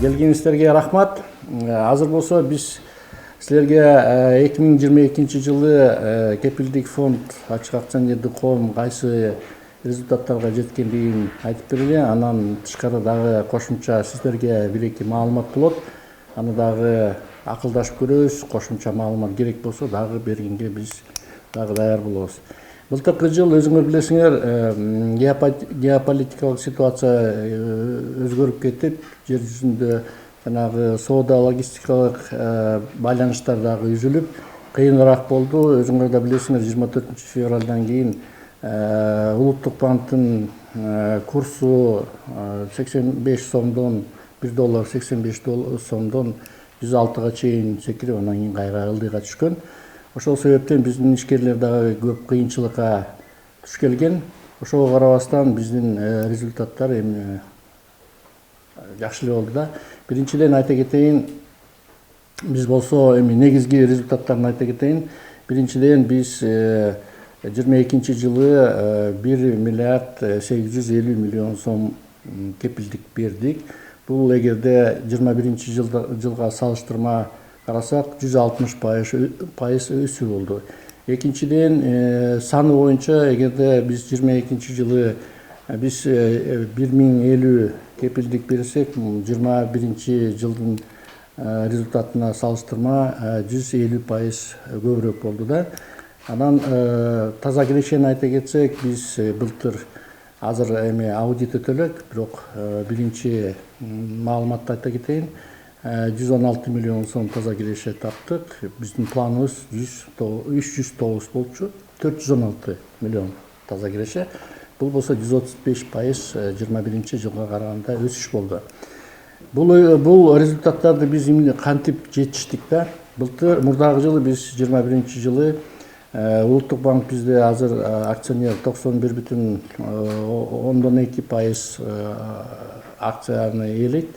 Келгениңиздерге рахмат. Азыр болсо биз силерге 2022 жылы кепилдик фонд ачык акционердик коом кайсы результаттарга жеткендигин айтып берели. Анан тышкары дагы кошумча сиздерге бир-эки маалымат болот. Аны дагы акылдашып көрөбүз. Кошумча маалымат керек болсо дагы бергенге биз дагы даяр болобуз. Былтыркы жыл өзүңөр билесиңер, геополитикалык ситуация өзгөрүп кетип, жер жүзүндө жанагы соода логистикалык байланыштар дагы үзүлүп, кыйыныраак болду. Өзүңөр да билесиңер, 24 февралдан кийин улуттук банктын курсу 85 сомдон, 1 доллар 85 сомдон 106га чейин секирип, анан кийин кайра ылдыйга түшкөн. Ошол себептен биздин ишкерлер дагы көп кыйынчылыкка туш келген. Ошого карабастан биздин результаттар эми жакшы эле болду да. Биринчиден айта кетейин, биз болсо эми негизги результаттарын айта кетейин. Биринчиден биз 22 жылы 1 миллиард 850 миллион сом кепилдик бердик. Бул эгерде 21 жылга салыштырма карасак 160% өсүү болду. Экинчиден саны боюнча эгерде биз 22 жылы биз 1050 кепилдик берсек, 21 жылдын результатына салыштырма 150% көбүрөөк болду да. Анан таза кирешени айта кетсек, биз былтыр азыр эми аудит өтөлөк, бирок биринчи маалыматты айта кетейин. 116 миллион сом таза киреше таптык. Биздин планыбыз 309 болчу. 416 миллион таза киреше. Бул болсо 135% 21 жылга караганда өсүш болду. Бул результаттарды биз кантип жетиштик да? Былтыр мурдагы жылы биз 21 жылы Улуттук банк бизде азыр акционер 91,2% акцияны ээлейт.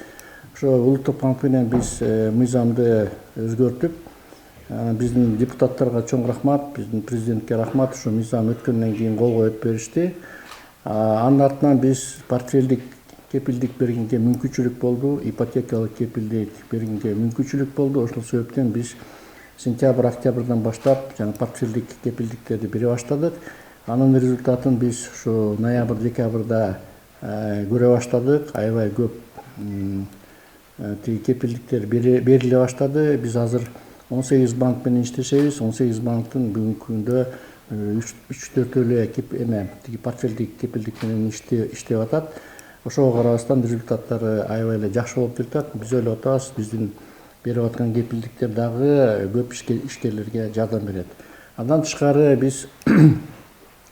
Ошо Улуттук банк менен биз мыйзамды өзгөртүп, биздин депутаттарга чоң рахмат, биздин президентке рахмат, ошо мыйзам өткөндөн кийин кол коюп беришти. Анын артынан биз портфелдик кепилдик бергенге мүмкүнчүлүк болду, ипотекалык кепилдик бергенге мүмкүнчүлүк болду. Ошол себептен биз сентябрь, октябрдан баштап жана портфелдик кепилдиктерди бере баштадык. Анын результатын биз ушу ноябрь, декабрда көрө баштадык. Аябай көп кепилдиктер бериле баштады. Биз азыр 18 банк менен иштешебиз. 18 банктын бүгүнкү күндө 3-4 эле портфелдик кепилдик менен иштеп атат. Ошого карабастан результаттары аябай эле жакшы болуп жатат. Биз ойлоп атабыз, биздин берип аткан кепилдиктер дагы көп ишкерлерге жардам берет. Андан тышкары биз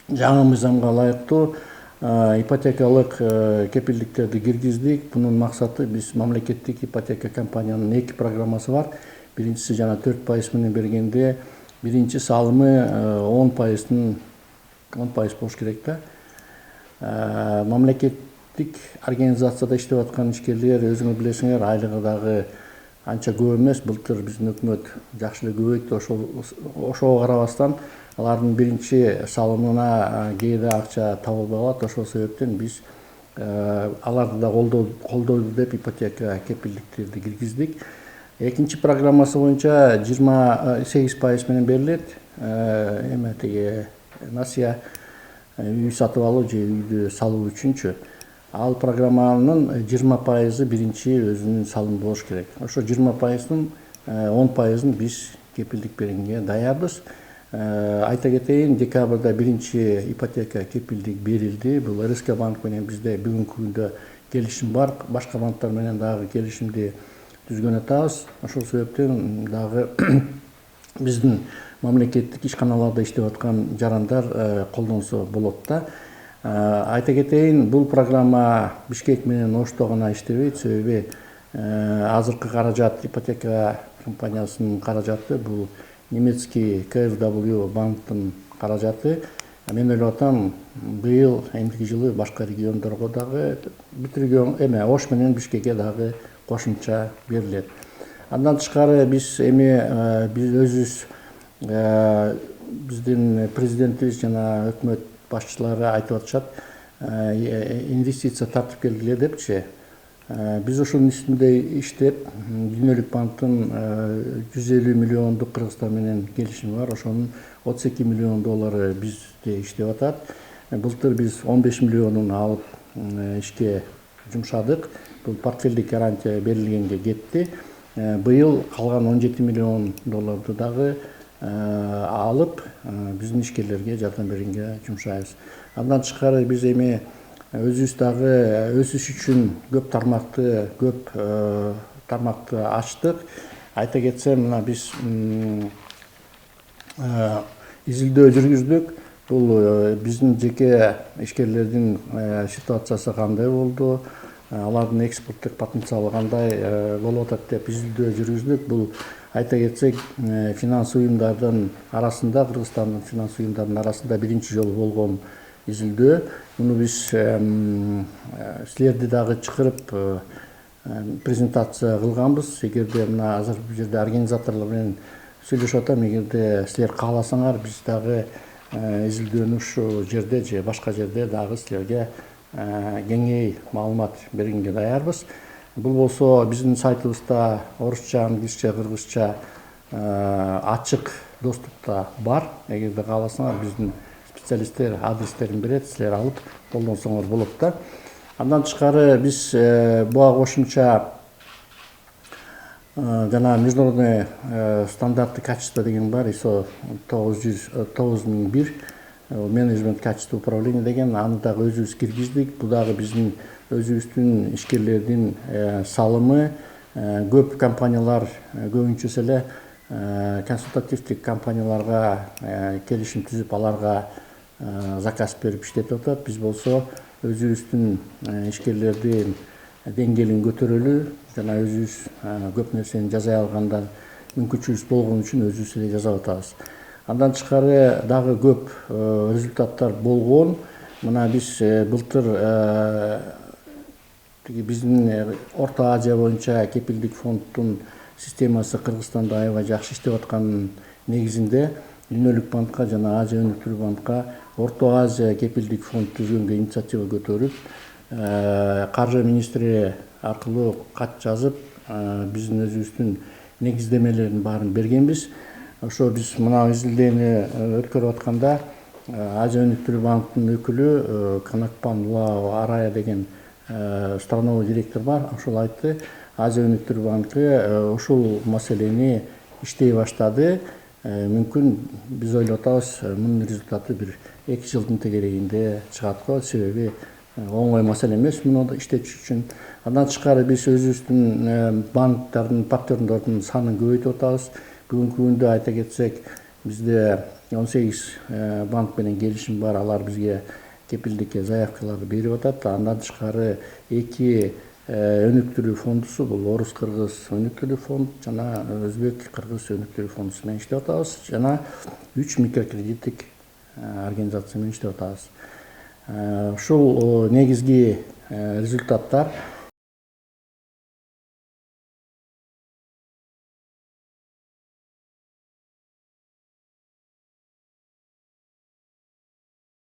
жаңы мыйзамга ылайыктуу ипотекалык кепилдиктерди киргиздик. Бунун максаты, биз мамлекеттик ипотека компаниянын 2 программасы бар. Биринчиси жана 4% менен бергенде, биринчи салымы 10% болуш керек да. Мамлекеттик организацияда иштеп аткан ишкерлер, өзүңөр билесиңер, айлыгы дагы анча көп эмес. Былтыр биздин өкмөт жакшы эле көбөйттү. Ошого карабастан алардын биринчи салымына кээде акча табылбай калат. Ошол себептен биз аларды да колдойбуз деп ипотека кепилдиктерди киргиздик. Экинчи программасы боюнча 28% менен берилет. Насыя үй сатып алуу же үйдү салуу үчүнчү. Ал программанын 20% биринчи өзүнүн салымы болуш керек. Ошо 20%-ын 10%-ын биз кепилдик бергенге даярбыз. Айта кетейин, декабрда биринчи ипотека кепилдик берилди. Бул РСК банк менен бизде бүгүнкү күндө келишим бар. Башка банктар менен дагы келишимди түзгөн атабыз. Ошол себептен дагы биздин мамлекеттик ишканаларда иштеп аткан жарандар колдонсо болот да. Айта кетейин, бул программа Бишкек менен Ошто гана иштебейт. Себеби азыркы каражат, ипотека компаниясынын каражаты бул немецкий KfW банктын каражаты. Мен ойлоп атам, быйыл эмки жылы башка региондорго дагы бүтүргөн Ош менен Бишкекке дагы кошумча берилет. Андан тышкары биз өзүбүз биздин президентибиз жана өкмөт башчылары айтып атышат, инвестиция тартып келгиле депчи. Биз ошонун үстүндө иштеп, Дүйнөлүк банктын 150 миллиондук Кыргызстан менен келишими бар. Ошонун 32 миллион доллары бизде иштеп атат. Былтыр биз 15 миллионун алып ишке жумшадык. Бул портфелдик гарантия берилгенге кетти. Быйыл калган 17 миллион долларды дагы алып биздин ишкерлерге жардам бергенге жумшайбыз. Андан тышкары биз эми өзүбүз дагы өсүш үчүн көп тармакты ачтык. Айта кетсем, мына биз изилдөө жүргүздүк. Бул биздин жеке ишкерлердин ситуациясы кандай болду, алардын экспорттук потенциалы кандай болуп атат деп изилдөө жүргүздүк. Бул айта кетсек, финанс уюмдардын арасында, Кыргызстандын финанс уюмдарынын арасында биринчи жолу болгон изилдөө. Муну биз силерди дагы чакырып презентация кылганбыз. Эгерде мына азыр бул жерде организаторлор менен сүйлөшүп атам, эгерде силер кааласаңар, биз дагы изилдөөнү ушул жерде же башка жерде дагы силерге кеңей маалымат бергенге даярбыз. Бул болсо биздин сайтыбызда орусча, англисче, кыргызча ачык доступта бар. Эгерде кааласаңар, биздин специалисттер адрестерин берет, силер алып колдонсоңор болот да. Андан тышкары биз буга кошумча жана международный стандарты качества деген бар, ISO 9001 менеджмент качество управления деген, аны дагы өзүбүз киргиздик. Бул дагы биздин өзүбүздүн ишкерлердин салымы. Көп компаниялар көбүнчөсү эле консультативдик компанияларга келишим түзүп, аларга заказ берип иштетип атат. Биз болсо өзүбүздүн ишкерлердин деңгээлин көтөрөлү жана өзүбүз көп нерсени жаза алганда мүмкүнчүлүгүбүз болгон үчүн өзүбүз эле жазап атабыз. Андан тышкары дагы көп результаттар болгон. Мына биз былтыр биздин Орто Азия боюнча кепилдик фонддун системасы Кыргызстанда аябай жакшы иштеп атканын негизинде Дүйнөлүк банкка жана Азия өнүктүрүү банкка Орто Азия кепилдик фонд түзгөнгө инициатива көтөрүп, каржы министри аркылуу кат жазып, биздин өзүбүздүн негиздемелерин баарын бергенбиз. Ошо биз мына изилдөөнү өткөрүп атканда Азия өнүктүрүү банктын өкүлү Канакпан Лао Арая деген страновой директор бар. Ошол айтты, Азия өнүктүрүү банкы ушул маселени иштей баштады. Мүмкүн биз ойлоп атабыз, мунун результаты бир 2 жылдын тегерегинде чыгат го. Себеби оңой маселе эмес муну иштетиш үчүн. Андан тышкары биз өзүбүздүн банктардын, партнерлордун санын көбөйтүп атабыз. Бүгүнкү күндө айта кетсек, бизде 18 банк менен келишим бар. Алар бизге кепилдикке заявкаларды берип атат. Андан тышкары 2 өнүктүрүү фондусу, бул Орус-Кыргыз өнүктүрүү фонд жана Өзбек-Кыргыз өнүктүрүү фондусу менен иштеп атабыз. Жана 3 микрокредиттик организация менен иштеп атабыз. Ушул негизги результаттар.